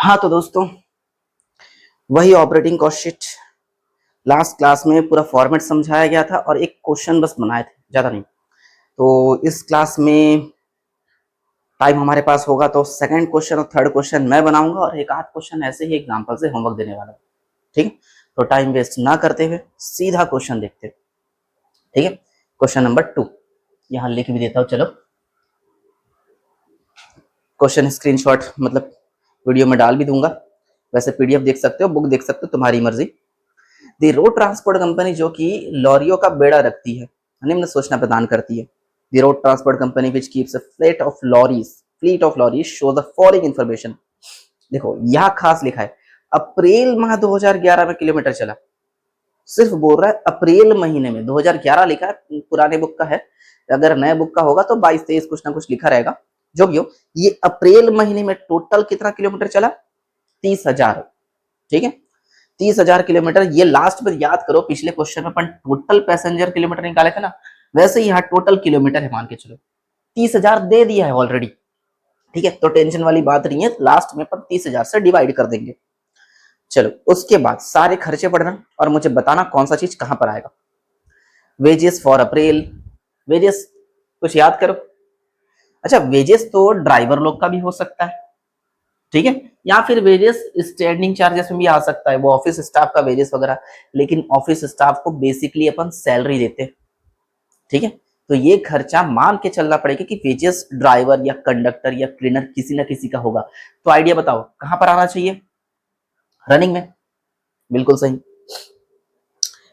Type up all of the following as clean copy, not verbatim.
हाँ तो दोस्तों, वही operating cost sheet last class में पूरा फॉर्मेट समझाया गया था और एक क्वेश्चन बस बनाए थे, ज़्यादा नहीं। तो इस क्लास में टाइम हमारे पास होगा तो सेकंड क्वेश्चन और थर्ड क्वेश्चन मैं बनाऊंगा और एक आध क्वेश्चन ऐसे ही एग्जांपल से होमवर्क देने वाला हूँ। ठीक है, तो टाइम वेस्ट ना करते हुए सीधा क्वेश्चन देखते हैं। ठीक है, क्वेश्चन नंबर 2 यहाँ लिख भी देता हूँ। चलो, क्वेश्चन स्क्रीनशॉट मतलब वीडियो में डाल भी दूंगा, वैसे पीडीएफ देख सकते हो, बुक देख सकते हो, तुम्हारी मर्जी। दी रोड ट्रांसपोर्ट कंपनी जो कि लॉरियों का बेड़ा रखती है, निम्न सूचना प्रदान करती है। The road transport company which keeps a fleet of lorries show the following information. देखो यहाँ खास लिखा है अप्रैल माह 2011 में किलोमीटर चला, सिर्फ बोल रहा है अप्रैल महीने में। 2011 लिखा है, पुराने बुक का है, अगर नए बुक का होगा तो 22-23 कुछ ना कुछ लिखा रहेगा। जो भी हो, ये अप्रैल महीने में टोटल कितना किलोमीटर चला? 30,000। ठीक है, 30,000 किलोमीटर। ये लास्ट में याद करो, पिछले क्वेश्चन में अपन टोटल पैसेंजर किलोमीटर निकाले थे ना, वैसे ही यहाँ टोटल किलोमीटर है, मान के चलो 30,000 दे दिया है ऑलरेडी। ठीक है, तो टेंशन वाली बात नहीं है, लास्ट में अपन 30,000 से डिवाइड कर देंगे। चलो, उसके बाद सारे खर्चे पढ़ना और मुझे बताना कौन सा चीज कहां पर आएगा। वेजेस फॉर अप्रैल, वेजेस कुछ याद करो। अच्छा, वेजेस तो ड्राइवर लोग का भी हो सकता है, ठीक है, या फिर वेजेस स्टैंडिंग चार्जेस में भी आ सकता है, वो ऑफिस स्टाफ का वेजेस वगैरह। लेकिन ऑफिस स्टाफ को बेसिकली अपन सैलरी देते हैं। ठीक है, तो ये खर्चा मान के चलना पड़ेगा कि वेजेस ड्राइवर या कंडक्टर या क्लीनर किसी ना किसी का होगा। तो आइडिया बताओ कहां पर आना चाहिए? रनिंग में, बिल्कुल सही।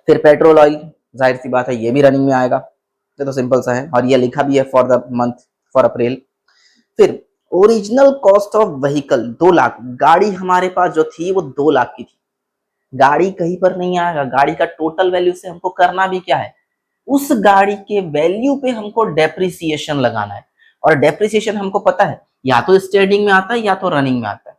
फिर पेट्रोल ऑयल, जाहिर सी बात है ये भी रनिंग में आएगा, ये तो सिंपल सा है और ये लिखा भी है for the month, for April. फिर original cost of vehicle 2 lakh, गाड़ी हमारे पास जो थी वो 2 लाख की थी। गाड़ी कहीं पर नहीं आएगा, गाड़ी का टोटल वैल्यू से हमको करना भी क्या है, उस गाड़ी के वैल्यू पे हमको डेप्रिसिएशन लगाना है। और डेप्रिसिएशन हमको पता है या तो स्टैंडिंग में आता है या तो रनिंग में आता है।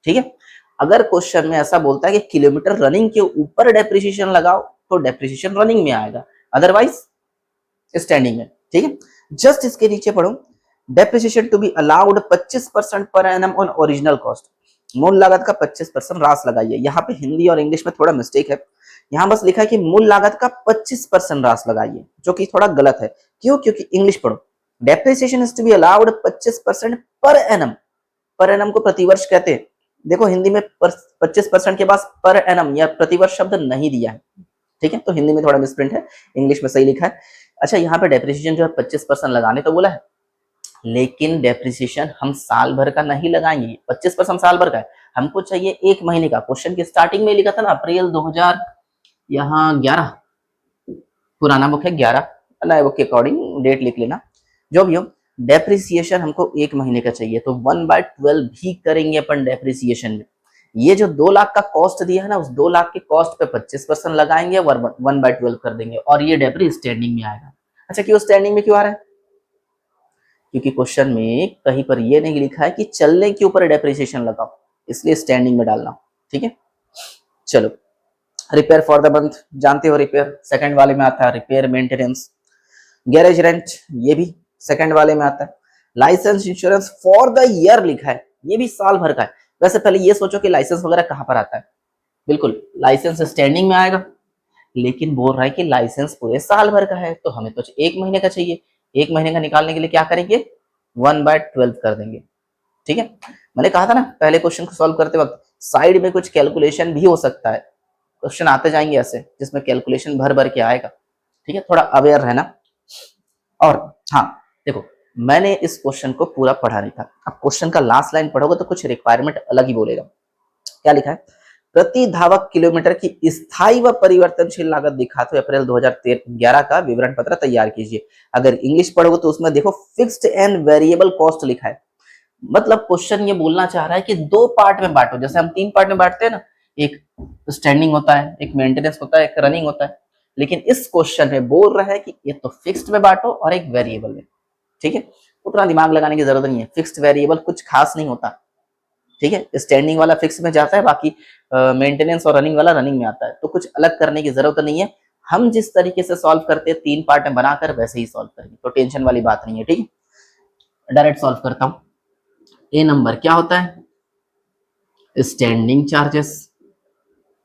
ठीक है, अगर क्वेश्चन में ऐसा बोलता है कि किलोमीटर रनिंग के ऊपर डेप्रिसिएशन लगाओ तो डेप्रिसिएशन रनिंग में आएगा, अदरवाइज स्टैंडिंग में। ठीक है, जस्ट इसके नीचे पढ़ो, depreciation to be allowed 25% per annum on original cost. मूल लागत का 25% रास लगाइए। यहाँ पे हिंदी और इंग्लिश में थोड़ा मिस्टेक है, यहाँ बस लिखा है कि मूल लागत का 25% रास लगाइए, जो कि थोड़ा गलत है। क्यों? क्योंकि इंग्लिश पढ़ो, depreciation is to be allowed 25% per annum. Per annum को प्रतिवर्ष कहते हैं। देखो हिंदी में 25% के बाद पर एनम या प्रतिवर्ष शब्द नहीं दिया है। ठीक है, तो हिंदी में थोड़ा मिसप्रिंट है, इंग्लिश में सही लिखा है। अच्छा, यहाँ पे डेप्रिसिएशन जो है 25% लगाने तो बोला है, लेकिन डेप्रिसिएशन हम साल भर का नहीं लगाएंगे। 25% साल भर का है, हमको चाहिए 1 महीने का। क्वेश्चन की स्टार्टिंग में लिखा था ना अप्रैल 2000, यहाँ 11, पुराना बुक है 11, नए बुक के अकॉर्डिंग डेट लिख लेना। जो भी हो, डेप्रिसिएशन हमको 1 महीने का चाहिए, तो 1/12 भी करेंगे अपन डेप्रिसिएशन में। ये जो 2 लाख का कॉस्ट दिया है ना, उस 2 लाख के कॉस्ट पे 25% लगाएंगे और 1/12 कर देंगे और ये डेप्री स्टैंडिंग में आएगा। अच्छा, क्यों स्टैंडिंग में क्यों आ रहा है? क्योंकि क्वेश्चन में कहीं पर ये नहीं लिखा है कि चलने के ऊपर डेप्रिसिएशन लगाओ, इसलिए स्टैंडिंग में डालना। ठीक है, चलो, रिपेयर फॉर द मंथ जानते हो, रिपेयर सेकंड वाले में आता है, रिपेयर मेंटेनेंस। गैरेज रेंट ये भी सेकंड वाले में आता है। Licence insurance for the year लिखा है, ये भी साल भर का है। वैसे पहले ये सोचो कि लाइसेंस वगैरह कहां पर आता है। बिल्कुल, लाइसेंस स्टैंडिंग में आएगा, लेकिन बोल रहा है कि लाइसेंस पूरे साल भर का है, तो हमें तो 1 महीने का चाहिए। 1 महीने का निकालने के लिए क्या करेंगे? 1/12 कर देंगे। ठीक है, मैंने कहा था ना पहले क्वेश्चन को सॉल्व करते वक्त साइड में कुछ कैलकुलेशन भी हो सकता है, क्वेश्चन आते जाएंगे ऐसे जिसमें कैलकुलेशन भर भर के आएगा। ठीक है, थोड़ा अवेयर रहना। और हाँ, देखो मैंने इस क्वेश्चन को पूरा पढ़ा नहीं था, अब क्वेश्चन का लास्ट लाइन पढ़ोगे तो कुछ रिक्वायरमेंट अलग ही बोलेगा। क्या लिखा है? प्रति धावक किलोमीटर की स्थायी व परिवर्तनशील लागत दिखाते हुए अप्रैल 2011 का विवरण पत्र तैयार कीजिए। अगर इंग्लिश पढ़ोगे तो उसमें देखो फिक्स्ड एंड वेरिएबल कॉस्ट लिखा है। मतलब क्वेश्चन ये बोलना चाह रहा है कि 2 पार्ट में बांटो, जैसे हम 3 पार्ट में बांटते हैं ना, एक स्टैंडिंग होता है, एक मेंटेनेंस होता है, एक रनिंग होता है। लेकिन इस क्वेश्चन में बोल रहा है कि ये तो फिक्स्ड में बांटो और एक वेरिएबल में। ठीक है, उतना दिमाग लगाने की जरूरत नहीं है, फिक्स्ड वेरिएबल कुछ खास नहीं होता। ठीक है, स्टैंडिंग वाला फिक्स में जाता है, बाकी मेंटेनेंस और रनिंग वाला रनिंग में आता है, तो कुछ अलग करने की जरूरत नहीं है। हम जिस तरीके से सॉल्व करते हैं 3 पार्ट में बनाकर, वैसे ही सॉल्व करेंगे, तो टेंशन वाली बात नहीं है। ठीक है, डायरेक्ट सॉल्व करता हूं। ए नंबर क्या होता है? स्टैंडिंग चार्जेस,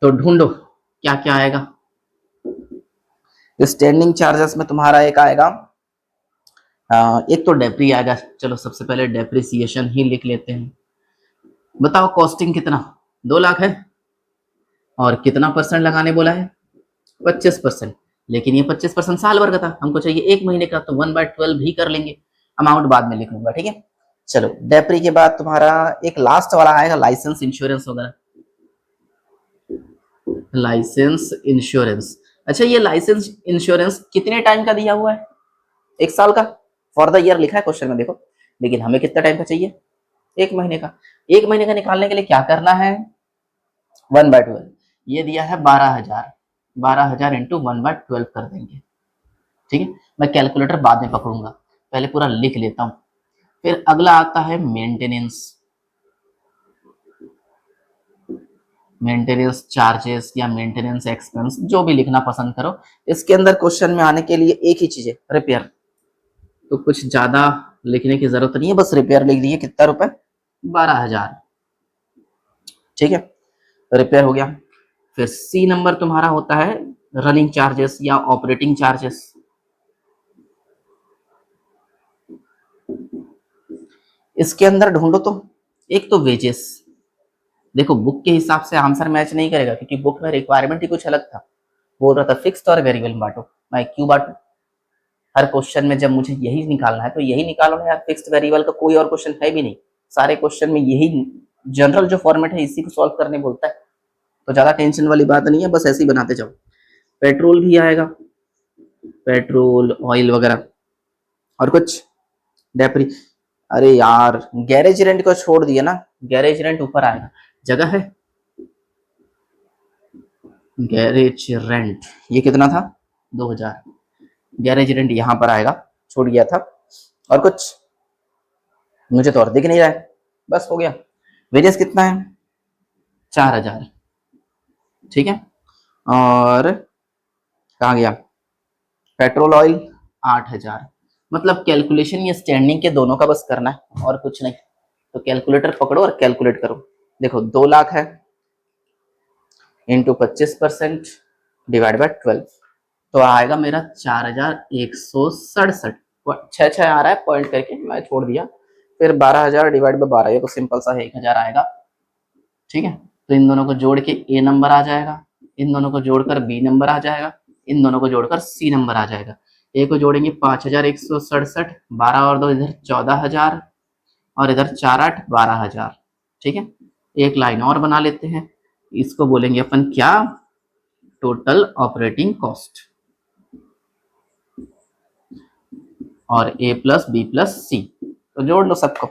तो ढूंढो क्या क्या आएगा। स्टैंडिंग चार्जेस में तुम्हारा एक आएगा, एक तो डेप्री आएगा। चलो सबसे पहले डेप्रिसिएशन ही लिख लेते हैं। बताओ कॉस्टिंग कितना, 2 लाख है, और कितना परसेंट लगाने बोला है, 25%। लेकिन ये 25% साल भर का था, हमको चाहिए 1 महीने का, तो 1/12 भी कर लेंगे, अमाउंट बाद में लिख लूंगा, ठीक है। चलो डेप्री के बाद तुम्हारा एक लास्ट वाला आएगा लाइसेंस इंश्योरेंस वगैरह, लाइसेंस इंश्योरेंस। अच्छा ये लाइसेंस इंश्योरेंस कितने टाइम का दिया हुआ है, 1 साल का, फॉर द ईयर लिखा है क्वेश्चन में देखो, लेकिन हमें कितना टाइम का चाहिए, 1 महीने का। 1 महीने का निकालने के लिए क्या करना है, 1/12, ये दिया है 12,000, 12,000 इंटू 1/12 कर देंगे, ठीक है। मैं कैलकुलेटर बाद में पकड़ूंगा, पहले पूरा लिख लेता हूं। फिर अगला आता है मेंटेनेंस, मेंटेनेंस चार्जेस या मेंटेनेंस एक्सपेंस, जो भी लिखना पसंद करो। इसके अंदर क्वेश्चन में आने के लिए एक ही चीज है, रिपेयर, तो कुछ ज्यादा लिखने की जरूरत नहीं है, बस रिपेयर लिख दिए, कितना रुपए, 12,000, ठीक है, रिपेयर हो गया। फिर सी नंबर तुम्हारा होता है रनिंग चार्जेस या ऑपरेटिंग चार्जेस। इसके अंदर ढूंढो तो, एक तो वेजेस, देखो बुक के हिसाब से आंसर मैच नहीं करेगा, क्योंकि बुक में रिक्वायरमेंट ही कुछ अलग था, बोल रहा था फिक्स्ड और वेरिएबल बांटो, मैं क्यों बांटू, हर क्वेश्चन में जब मुझे यही निकालना है तो यही निकालो ना यार, फिक्स्ड वेरिएबल का कोई और क्वेश्चन है भी नहीं, सारे क्वेश्चन में यही जनरल जो फॉर्मेट है इसी को सॉल्व करने बोलता है, तो ज्यादा टेंशन वाली बात नहीं है, बस ऐसे ही बनाते जाओ। पेट्रोल भी आएगा, पेट्रोल ऑयल वगैरह, और कुछ डेप्री, अरे यार गैरेज रेंट को छोड़ दिया ना, गैरेज रेंट ऊपर आएगा, जगह है, गैरेज रेंट ये कितना था, 2,000, गैरेज रेंट यहां पर आएगा, छूट गया था। और कुछ मुझे तो और दिख नहीं रहा है, बस हो गया। वेजेस कितना है, 4,000, ठीक है। और कहाँ गया, पेट्रोल ऑयल 8,000, मतलब कैलकुलेशन ये स्टैंडिंग के दोनों का बस करना है और कुछ नहीं, तो कैलकुलेटर पकड़ो और कैलकुलेट करो। देखो 2 लाख है इंटू 25% डिवाइड बाय 12, तो आएगा मेरा 4,167, 6 आ रहा है पॉइंट करके मैं छोड़ दिया, फिर 12,000 डिवाइड बाय 12, ये तो सिंपल सा है, 1,000 आएगा, ठीक है। तो इन दोनों को जोड़ के ए नंबर आ जाएगा, इन दोनों को जोड़कर बी नंबर आ जाएगा, इन दोनों को जोड़कर सी नंबर आ जाएगा। ए को जोड़ेंगे 5,167, 12 और 2 इधर 14,000, और इधर 4 8 12,000, ठीक है। एक लाइन और बना लेते हैं, इसको बोलेंगे अपन क्या, टोटल ऑपरेटिंग कॉस्ट, और ए प्लस बी प्लस सी, तो जोड़ लो सबको,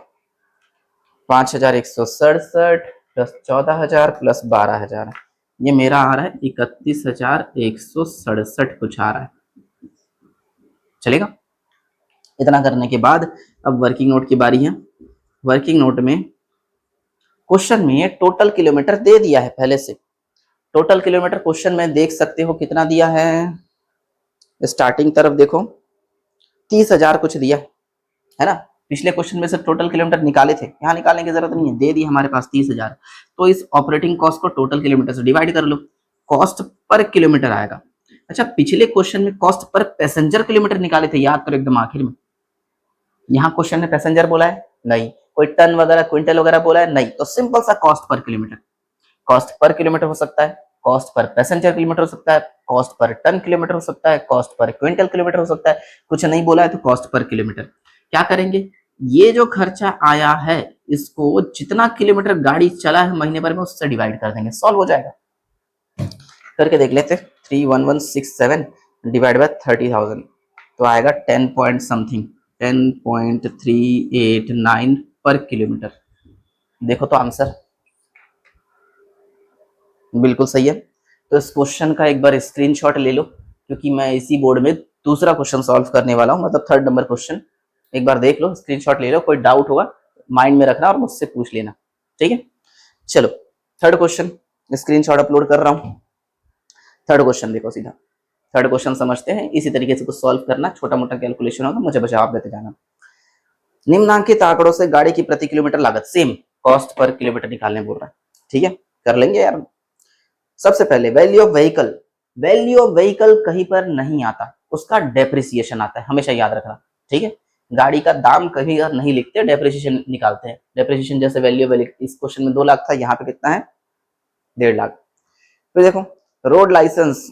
5,167 प्लस 14,000 प्लस 12,000, ये मेरा आ रहा है 31,167 कुछ आ रहा है, चलेगा। इतना करने के बाद अब वर्किंग नोट की बारी है। वर्किंग नोट में क्वेश्चन में टोटल किलोमीटर दे दिया है पहले से, टोटल किलोमीटर क्वेश्चन में देख सकते हो कितना दिया है, स्टार्टिंग तरफ देखो 30,000 कुछ दिया है ना, पिछले क्वेश्चन में से टोटल किलोमीटर निकाले थे, यहाँ निकालने की जरूरत नहीं है, दे दी हमारे पास 30,000, तो इस ऑपरेटिंग कॉस्ट को टोटल किलोमीटर से डिवाइड कर लो, कॉस्ट पर किलोमीटर आएगा। अच्छा पिछले क्वेश्चन में कॉस्ट पर पैसेंजर किलोमीटर निकाले थे, याद करो एकदम आखिर में, यहाँ क्वेश्चन में पैसेंजर बोला है नहीं, कोई टन वगैरह क्विंटल वगैरह बोला है नहीं, तो सिंपल सा cost per kilometre, cost per kilometre हो सकता है, कॉस्ट पर पैसेंजर किलोमीटर हो सकता है, कॉस्ट पर टन किलोमीटर हो सकता है, कॉस्ट पर क्विंटल किलोमीटर हो सकता है, कुछ नहीं बोला है तो कॉस्ट पर किलोमीटर। क्या करेंगे, ये जो खर्चा आया है इसको जितना किलोमीटर गाड़ी चला है महीने भर में उससे डिवाइड कर देंगे, सॉल्व हो जाएगा। करके देख लेते, 31167 डिवाइड बाय 30,000, तो आएगा 10 पॉइंट समथिंग, 10.389 पर किलोमीटर। देखो तो आंसर बिल्कुल सही है। तो इस क्वेश्चन का एक बार स्क्रीनशॉट ले लो, क्योंकि मैं इसी बोर्ड में दूसरा क्वेश्चन सॉल्व करने वाला हूँ, मतलब 3rd नंबर क्वेश्चन, एक बार देख लो, स्क्रीनशॉट ले लो, कोई डाउट होगा माइंड में रखना और मुझसे पूछ लेना, ठीक है। चलो 3rd क्वेश्चन स्क्रीनशॉट अपलोड कर रहा हूँ। 3rd क्वेश्चन देखो सीधा, 3rd क्वेश्चन समझते हैं, इसी तरीके से कुछ सॉल्व करना, छोटा मोटा कैलकुलेशन होगा, मुझे जवाब देते जाना। निम्नांकित आंकड़ों से गाड़ी की प्रति किलोमीटर लागत, सेम कॉस्ट पर किलोमीटर निकालने बोल रहा है, ठीक है, कर लेंगे यार। सबसे पहले value of vehicle, value of vehicle कहीं पर नहीं आता, उसका डेप्रिसिएशन आता है, हमेशा याद रखना। ठीक है, गाड़ी का दाम कभी नहीं लिखते, डेप्रिसिएशन निकालते हैं। डेप्रिसिएशन जैसे वैल्यू ऑफ, इस क्वेश्चन में 2 लाख था, यहाँ पे कितना है 1.5 लाख। फिर देखो road licence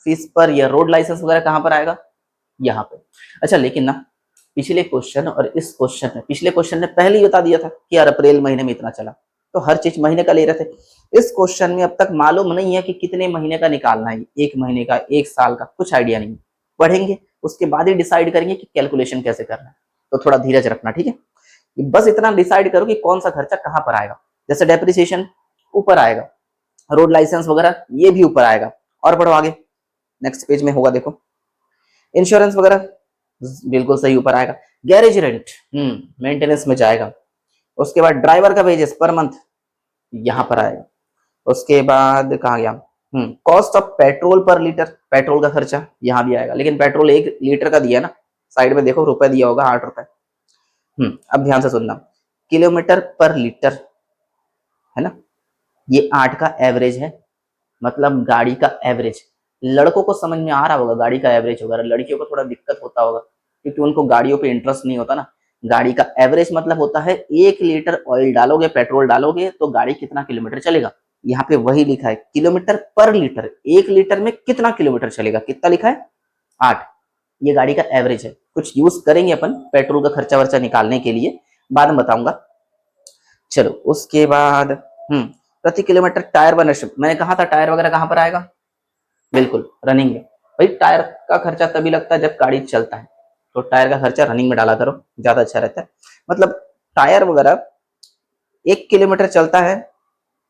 fees per year, road licence वगैरह कहाँ पर आएगा, यहाँ पे। अच्छा लेकिन ना पिछले क्वेश्चन और इस क्वेश्चन में, पिछले क्वेश्चन ने पहले ही बता दिया था कि यार अप्रैल महीने में इतना चला, तो हर चीज महीने का ले रहे थे। इस क्वेश्चन में अब तक मालूम नहीं है कि कितने महीने का निकालना है, 1 महीने का, 1 साल का, कुछ आइडिया नहीं। पढ़ेंगे उसके बाद ही डिसाइड करेंगे कि कैलकुलेशन कैसे करना है, तो थोड़ा धीरज रखना। ठीक है, बस इतना डिसाइड करो कि कौन सा खर्चा कहाँ पर आएगा। जैसे डेप्रिसिएशन ऊपर आएगा, रोड लाइसेंस वगैरह ये भी ऊपर आएगा। और बढ़ो आगे, नेक्स्ट पेज में होगा देखो, इंश्योरेंस वगैरह बिल्कुल सही ऊपर आएगा। गैरेज रेंट मेंटेनेंस में जाएगा। उसके बाद ड्राइवर का वेजेस पर मंथ यहाँ पर आएगा। उसके बाद कहाँ गया, कॉस्ट ऑफ पेट्रोल पर लीटर, पेट्रोल का खर्चा यहाँ भी आएगा, लेकिन पेट्रोल 1 लीटर का दिया ना, साइड में देखो रुपए दिया होगा 8 रुपए। अब ध्यान से सुनना, किलोमीटर पर लीटर है ना, ये 8 का एवरेज है, मतलब गाड़ी का एवरेज। लड़कों को समझ में आ रहा होगा गाड़ी का एवरेज होगा, लड़कियों को थोड़ा दिक्कत होता होगा क्योंकि उनको गाड़ियों पे इंटरेस्ट नहीं होता ना। गाड़ी का एवरेज मतलब होता है 1 लीटर ऑयल डालोगे, पेट्रोल डालोगे तो गाड़ी कितना किलोमीटर चलेगा। यहाँ पे वही लिखा है किलोमीटर पर लीटर, 1 लीटर में कितना किलोमीटर चलेगा, कितना लिखा है 8। ये गाड़ी का एवरेज है। कुछ यूज करेंगे अपन पेट्रोल का खर्चा वर्चा निकालने के लिए, बाद में बताऊंगा। चलो उसके बाद प्रति किलोमीटर टायर बनरशिप, मैंने कहा था टायर वगैरह कहाँ पर आएगा, बिल्कुल रनिंग में। भाई टायर का खर्चा तभी लगता है जब गाड़ी चलता है, तो टायर का खर्चा रनिंग में डाला करो, ज्यादा अच्छा रहता है। मतलब टायर वगैरह 1 किलोमीटर चलता है,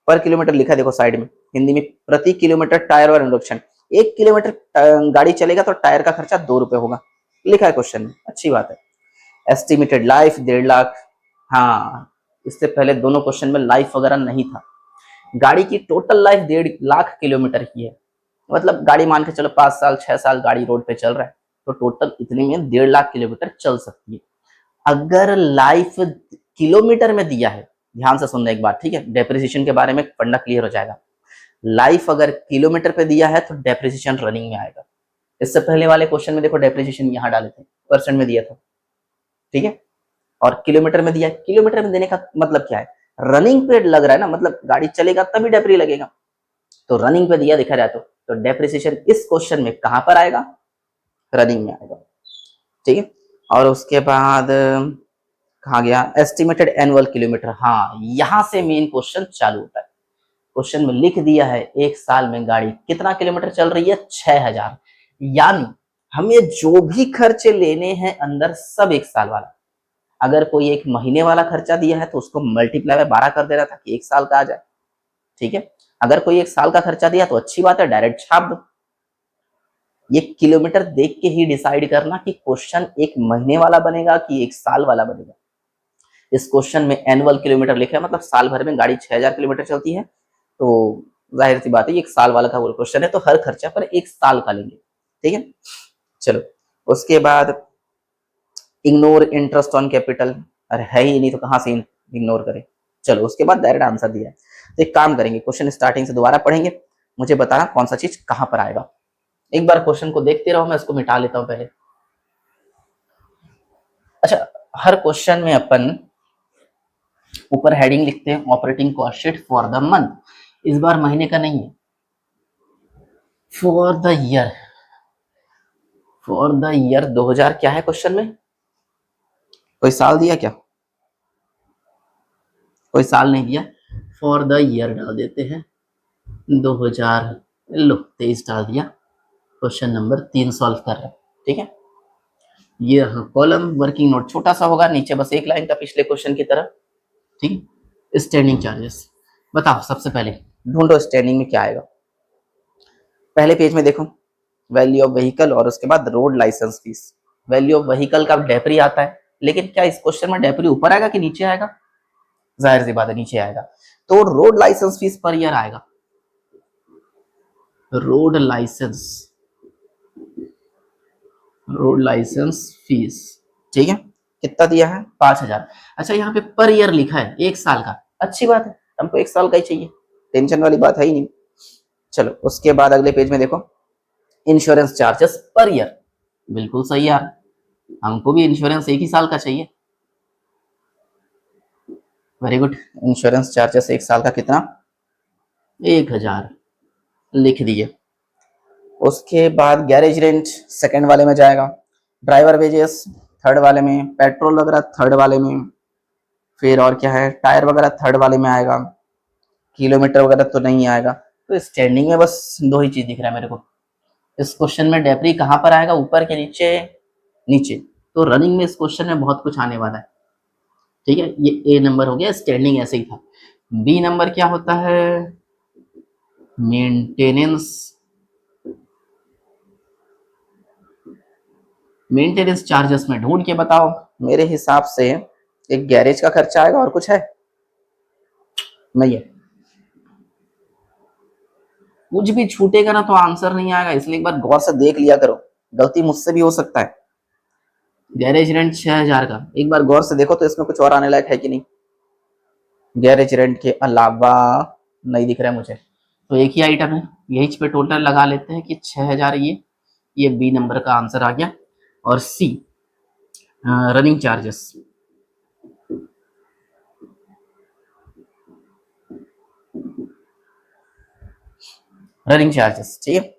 पर किलोमीटर लिखा है देखो साइड में, हिंदी में प्रति किलोमीटर टायर और इंडक्शन। 1 किलोमीटर गाड़ी चलेगा तो टायर का खर्चा 2 रुपए होगा, लिखा है क्वेश्चन में, अच्छी बात है। एस्टिमेटेड लाइफ 1.5 लाख, हाँ इससे पहले दोनों क्वेश्चन में लाइफ वगैरह नहीं था। गाड़ी की टोटल लाइफ 1.5 लाख किलोमीटर की है, मतलब गाड़ी मान के चलो 5 साल 6 साल गाड़ी रोड पे चल रहा है, तो टोटल इतने में 1.5 लाख किलोमीटर चल सकती है। अगर लाइफ किलोमीटर में दिया है, ध्यान से सुनना एक बात, ठीक है, डेप्रिसिएशन के बारे में फंडा क्लियर हो जाएगा। लाइफ अगर किलोमीटर पे दिया है तो डेप्रिसिएशन रनिंग में आएगा। इससे पहले वाले क्वेश्चन में देखो डेप्रिसिएशन यहाँ डाले थे, परसेंट में दिया था, ठीक है, और किलोमीटर में दिया है। किलोमीटर में देने का मतलब क्या है, रनिंग पे लग रहा है ना, मतलब गाड़ी चलेगा तभी डेप्री लगेगा, तो रनिंग पे दिया दिखा रहा है, तो डेप्रिसिएशन इस क्वेश्चन में कहां पर आएगा, रनिंग में आएगा। ठीक है, और उसके बाद कहा गया एस्टिमेटेड एनुअल किलोमीटर, हाँ यहां से मेन क्वेश्चन चालू होता है। क्वेश्चन में लिख दिया है 1 साल में गाड़ी कितना किलोमीटर चल रही है, 6000, यानी हमें जो भी खर्चे लेने हैं अंदर सब 1 साल वाला। अगर कोई 1 महीने वाला खर्चा दिया है तो उसको मल्टीप्लाई बाय 12 कर देना ताकि 1 साल का आ जाए। ठीक है, अगर कोई 1 साल का खर्चा दिया तो अच्छी बात है, डायरेक्ट छाप दो। ये किलोमीटर देख के ही डिसाइड करना कि क्वेश्चन 1 महीने वाला बनेगा कि 1 साल वाला बनेगा। इस क्वेश्चन में एनुअल किलोमीटर लिखा है, मतलब साल भर में गाड़ी 6000 किलोमीटर चलती है, तो जाहिर सी बात है 1 साल वाला का वो क्वेश्चन है, तो हर खर्चा पर 1 साल का लेंगे। ठीक है, चलो उसके बाद इग्नोर इंटरेस्ट ऑन कैपिटल, अरे है ही नहीं तो कहां से इग्नोर करें। चलो उसके बाद डायरेक्ट आंसर दिया है, तो एक काम करेंगे, क्वेश्चन स्टार्टिंग से दोबारा पढ़ेंगे, मुझे बताना कौन सा चीज कहां पर आएगा। एक बार क्वेश्चन को देखते रहो, मैं इसको मिटा लेता हूं पहले। अच्छा, हर क्वेश्चन में अपन ऊपर हेडिंग लिखते हैं operating cost sheet for the month, इस बार महीने का नहीं है, for the year, for the year 2000 क्या है क्वेश्चन में, कोई साल दिया क्या, कोई साल नहीं दिया, फॉर द ईयर डाल देते हैं 2000, लो 23 डाल दिया, क्वेश्चन नंबर 3 सॉल्व कर रहे हैं। ठीक है, ये कॉलम वर्किंग नोट छोटा सा होगा, नीचे बस 1 लाइन का पिछले क्वेश्चन की तरह। ठीक है, स्टैंडिंग चार्जेस बताओ, सबसे पहले ढूंढो स्टैंडिंग में क्या आएगा। पहले पेज में देखो वैल्यू ऑफ व्हीकल और उसके बाद road licence fees. Value of vehicle का डेप्री आता है, लेकिन क्या इस क्वेश्चन में डेप्री ऊपर आएगा कि नीचे आएगा, जाहिर सी बात है नीचे आएगा, तो road licence fees per year आएगा, road license, road licence fees. ठीक है, कितना दिया है 5000। अच्छा यहाँ पे पर ईयर लिखा है 1 साल का, अच्छी बात है, हमको 1 साल का ही चाहिए, टेंशन वाली बात है ही नहीं। चलो उसके बाद अगले पेज में देखो, इंश्योरेंस चार्जेस पर ईयर। बिल्कुल सही यार, हमको भी इंश्योरेंस 1 ही साल का चाहिए। Very good. इंश्योरेंस चार्जेस 1 साल का कितना? 1000 लिख दिए। उसके बाद गैरेज रेंट सेकंड वाले में जाएगा, ड्राइवर वेजेस थर्ड वाले में, पेट्रोल वगैरह थर्ड वाले में, फिर और क्या है, टायर वगैरह थर्ड वाले में आएगा, किलोमीटर वगैरह तो नहीं आएगा। तो स्टैंडिंग में बस 2 ही चीज दिख रहा है मेरे को। इस क्वेश्चन में डेप्री कहाँ पर आएगा, ऊपर के नीचे? नीचे। तो रनिंग में इस क्वेश्चन में बहुत कुछ आने वाला है। ठीक है, ये ए नंबर हो गया, स्टैंडिंग ऐसे ही था। बी नंबर क्या होता है? मेंटेनेंस। मेंटेनेंस चार्जेस में ढूंढ के बताओ। मेरे हिसाब से एक गैरेज का खर्चा आएगा, और कुछ है नहीं है। कुछ भी छूटेगा ना तो आंसर नहीं आएगा, इसलिए एक बार गौर से देख लिया करो, गलती मुझसे भी हो सकता है। गैरेज रेंट 6000 का, एक बार गौर से देखो तो इसमें कुछ और आने लायक है कि नहीं। गैरेज रेंट के अलावा नहीं दिख रहा है मुझे, तो एक ही आइटम है, यही पे टोटल लगा लेते हैं कि 6000। ये बी नंबर का आंसर आ गया। और सी रनिंग चार्जेस। रनिंग चार्जेस, ठीक है,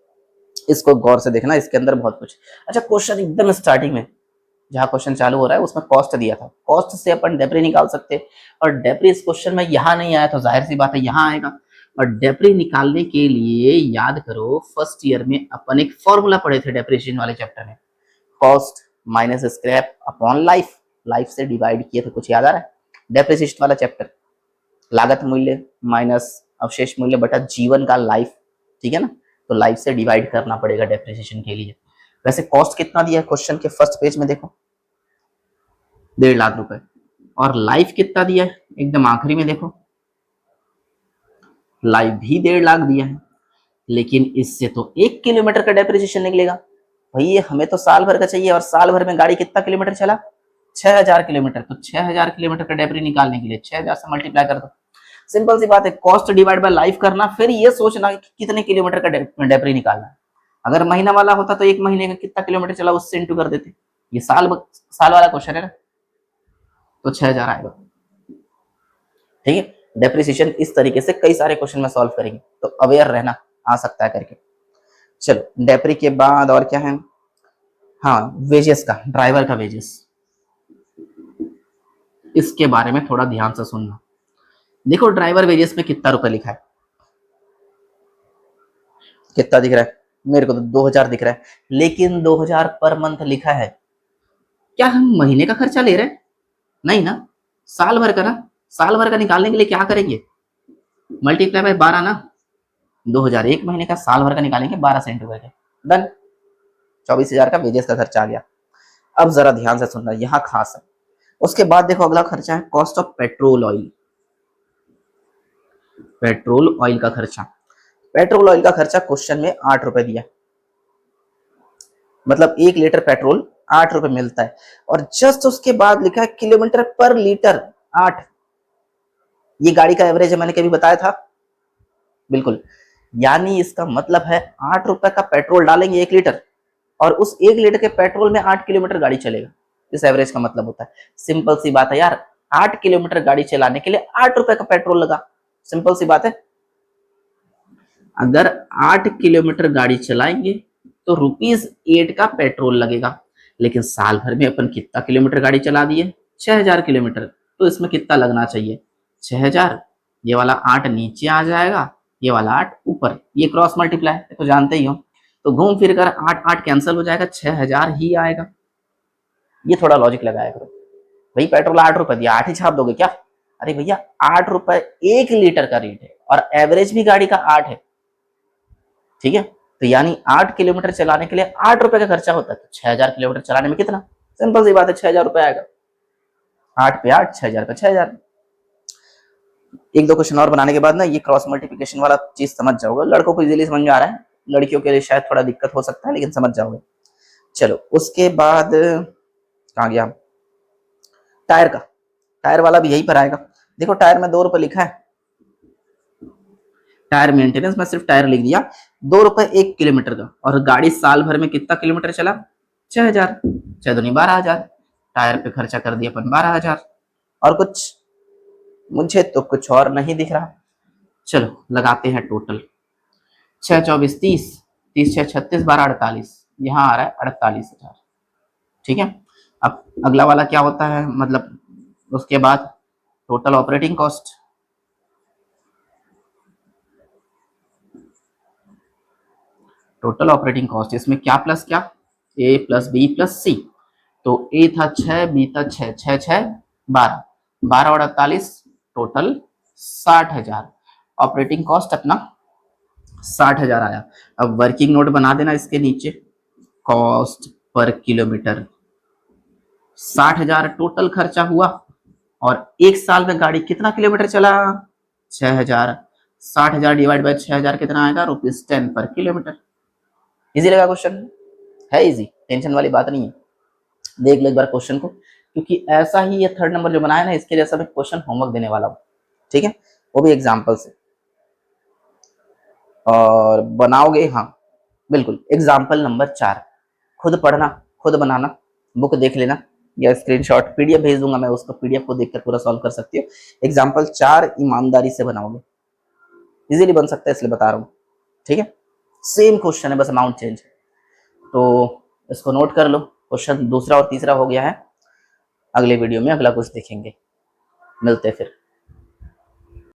इसको गौर से देखना, इसके अंदर बहुत कुछ। अच्छा, क्वेश्चन एकदम स्टार्टिंग में जहां क्वेश्चन चालू हो रहा है उसमें कॉस्ट दिया था, कॉस्ट से अपन डेप्री निकाल सकते, और डेप्री इस क्वेश्चन में यहाँ नहीं आया तो जाहिर सी बात है यहाँ आएगा। और डेप्री निकालने के लिए याद करो, फर्स्ट ईयर में अपन एक फॉर्मूला पढ़े थे डेप्रिसिएशन वाले चैप्टर में, cost minus scrap upon life, life से डिवाइड किए थे, कुछ याद आ रहा है? डेप्रिसिएशन वाला चैप्टर, लागत मूल्य माइनस अवशेष मूल्य बटा जीवन का लाइफ, ठीक है ना, तो लाइफ से डिवाइड करना पड़ेगा डेप्रिसिएशन के लिए। वैसे कॉस्ट कितना दिया है क्वेश्चन के फर्स्ट पेज में देखो, 1.5 लाख रुपए। और लाइफ कितना दिया है एकदम आखिरी में देखो, लाइफ भी 1.5 लाख दिया है, लेकिन इससे तो 1 किलोमीटर का डेप्रिसिएशन निकलेगा। भैया हमें तो साल भर का चाहिए, और साल भर में गाड़ी कितना किलोमीटर चला? 6000 किलोमीटर। तो 6000 किलोमीटर का डेप्री निकालने के लिए 6000 से मल्टीप्लाई कर दो। सिंपल सी बात है, कॉस्ट डिवाइड बाय लाइफ करना, फिर ये सोचना कि कितने किलोमीटर का डेप्री निकालना है। अगर महीना वाला होता तो 1 महीने का कितना किलोमीटर चला उससे इंटू कर देते। ये साल वाला क्वेश्चन है ना, तो 6000 आएगा। ठीक है, डेप्रिसिएशन इस तरीके से कई सारे क्वेश्चन में सॉल्व करेंगे, तो अवेयर रहना, आ सकता है करके। चलो डेप्री के बाद और क्या है? हाँ, वेजेस का, ड्राइवर का वेजेस, इसके बारे में थोड़ा ध्यान से सुनना। देखो ड्राइवर वेजेस में कितना रुपए लिखा है, कितना दिख रहा है? मेरे को तो 2000 दिख रहा है, लेकिन 2000 पर मंथ लिखा है। क्या हम महीने का खर्चा ले रहे हैं? नहीं ना, साल भर का ना। साल भर का निकालने के लिए क्या करेंगे? मल्टीप्लाई बाय 12 ना। 2000 1 महीने का, साल भर का निकालेंगे 12 से इंटू करके, डन। 24,000 का वेजेस का खर्चा आ गया। अब जरा ध्यान से सुनना, यहाँ खास है। उसके बाद देखो अगला खर्चा है cost of petrol oil. Petrol oil का खर्चा, पेट्रोल ऑयल का खर्चा क्वेश्चन में 8 रुपए दिया, मतलब 1 लीटर पेट्रोल 8 रुपए मिलता है। और जस्ट उसके बाद लिखा है किलोमीटर पर लीटर 8। ये गाड़ी का एवरेज है, मैंने कभी बताया था, बिल्कुल। यानी इसका मतलब है 8 रुपए का पेट्रोल डालेंगे 1 लीटर, और उस 1 लीटर के पेट्रोल में 8 किलोमीटर गाड़ी चलेगा। इस एवरेज का मतलब होता है। सिंपल सी बात है यार, 8 किलोमीटर गाड़ी चलाने के लिए 8 रुपए का पेट्रोल लगा। सिंपल सी बात है, अगर 8 किलोमीटर गाड़ी चलाएंगे तो ₹8 का पेट्रोल लगेगा। लेकिन साल भर में अपन कितना किलोमीटर गाड़ी चला दिए? 6000 किलोमीटर। तो इसमें कितना लगना चाहिए? 6000। ये वाला 8 नीचे आ जाएगा, ये वाला 8 ऊपर, ये क्रॉस मल्टीप्लाई तो जानते ही हो, तो घूम फिर कर 8 8 कैंसिल हो जाएगा, 6000 ही आएगा। ये थोड़ा लॉजिक लगाया करो भाई, पेट्रोल 8 रुपए दिया, 8 ही छाप दोगे क्या? अरे भैया 8 रुपए 1 लीटर का रेट है, और एवरेज भी गाड़ी का 8 है, ठीक है। तो यानी 8 किलोमीटर चलाने के लिए 8 रुपए का खर्चा होता है, तो 6000 किलोमीटर चलाने में कितना? सिंपल सी बात है, 6000 रुपए आएगा। 8 पे 8, 6000 पे 6000। एक दो क्वेश्चन और बनाने के बाद ना ये क्रॉस मल्टीप्लिकेशन वाला चीज समझ जाओगे, लड़कों को इजीली समझ में आ रहा है, लड़कियों के लिए शायद थोड़ा दिक्कत हो सकता है, लेकिन समझ जाओगे। चलो उसके बाद कहाँ गया? टायर का, टायर वाला भी यही पर आएगा। देखो टायर में 2 रुपए लिखा है, टायर मेंटेनेंस में सिर्फ टायर लिख दिया, 2 रुपए 1 किलोमीटर का, और गाड़ी साल भर में कितना किलोमीटर चला, 6,000, 6 दूनी 12,000, टायर पे खर्चा कर दिया अपन 12,000। और कुछ, मुझे तो कुछ और नहीं दिख रहा। चलो लगाते हैं टोटल, 6 24 30, 30 6 36, 12 48, यहाँ आ रहा है 48,000। ठीक है, अब अगला वाला क्या होता है, मतलब उसके बाद total operating cost. Total operating cost, इसमें क्या प्लस क्या, ए प्लस बी प्लस सी। तो ए था 6, बी था 6, 6 6 12, 12 और 48, टोटल 60,000। ऑपरेटिंग कॉस्ट अपना 60,000 आया। अब वर्किंग नोट बना देना इसके नीचे, कॉस्ट पर किलोमीटर, 60,000 टोटल खर्चा हुआ, और एक साल में गाड़ी कितना किलोमीटर चला, 6,000। 60,000 डिवाइड बाय 6,000 कितना आएगा, ₹10 पर किलोमीटर। इजी लगा क्वेश्चन, है इजी, टेंशन वाली बात नहीं है। देख लो एक बार क्वेश्चन को, क्योंकि ऐसा ही ये थर्ड नंबर जो बनाया ना, इसके जैसा मैं क्वेश्चन होमवर्क देने वाला हूँ। ठीक है, वो भी एग्जाम्पल से, और बनाओगे, हाँ बिल्कुल। एग्जाम्पल नंबर 4, खुद पढ़ना, खुद बनाना, बुक देख लेना, या स्क्रीनशॉट पीडीएफ भेज दूंगा मैं, उसको पीडीएफ को देखकर पूरा सॉल्व कर सकती हो। एग्जाम्पल 4 ईमानदारी से बनाओगे, इजीली बन सकता है, इसलिए बता रहा हूँ। ठीक है, सेम क्वेश्चन है, बस अमाउंट चेंज है। तो इसको नोट कर लो, क्वेश्चन दूसरा और तीसरा हो गया है। अगले वीडियो में अगला कुछ देखेंगे, मिलते हैं फिर।